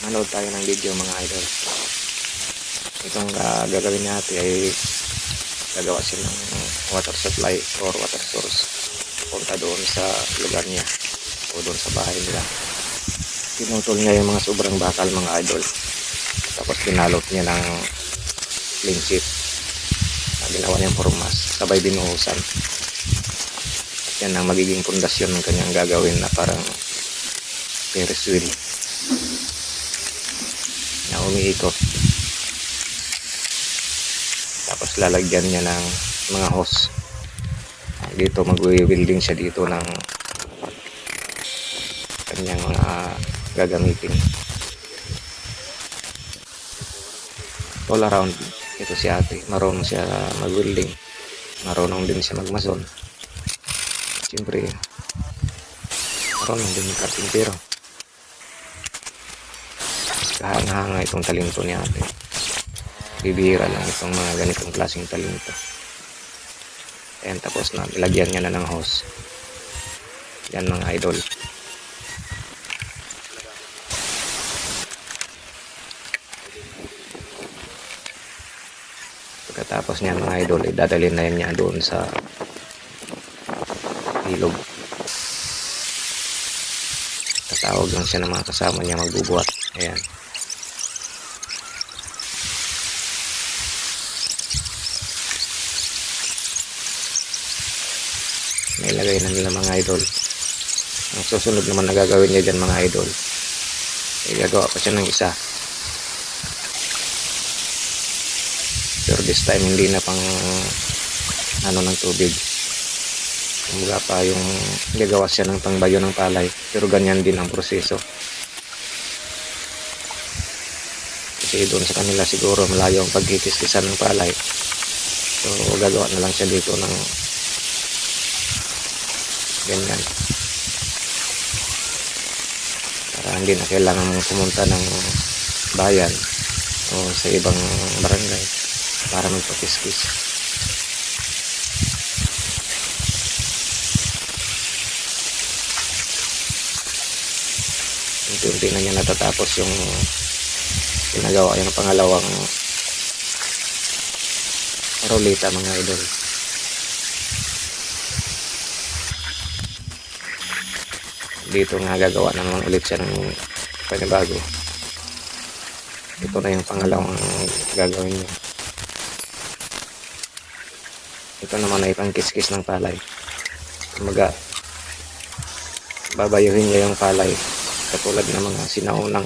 Manood tayo ng video mga idol. Itong gagawin natin ay gagawa siya ng water supply or water source punta doon sa lugar niya o doon sa bahay nila. Pinutol niya yung mga sobrang bakal mga idol, tapos pinalot niya ng clean sheet na ginawa niyang formas, sabay binuhusan. At yan ang magiging pundasyon ng kanyang gagawin na parang Ferris wheel na umiikot. Tapos lalagyan niya ng mga hose. Dito mag-welding siya dito ng kanyang mga gagamitin. All around ito si ate, marunong siya mag-welding, marunong din siya magmason. Siyempre marunong din karpintero. Kahanga-hanga itong talento ni ate. Bibihira lang itong mga ganitong klaseng talento. Ayan, tapos na nilagyan niya na ng hose. Yan mga idol. Pagkatapos niya mga idol, idadalhin na niya doon sa ilog. Tatawag lang siya ng mga kasama niya magbubuhat. Ayan. Nailagay na nila mga idol. Ang susunod naman na gagawin niya dyan mga idol, gagawa pa siya ng isa, pero this time hindi na pang ng tubig. Kumbaga pa yung gagawa siya ng pangbayo ng palay, pero ganyan din ang proseso kasi doon sa kanila siguro malayo ang pagkikiskisan ng palay, so gagawa na lang siya dito ng ganyan para hindi na kailangan pumunta ng bayan o sa ibang barangay para magpakiskis. Unti-unti na niya natatapos yung ginagawa yung pangalawang roleta mga idol. Dito nga gagawa naman ulit siya ng panibago. Ito na yung pangalawang gagawin niya. Ito naman ay pangkiskis ng palay. Kumbaga babayuhin niya yung palay katulad ng mga sinaunang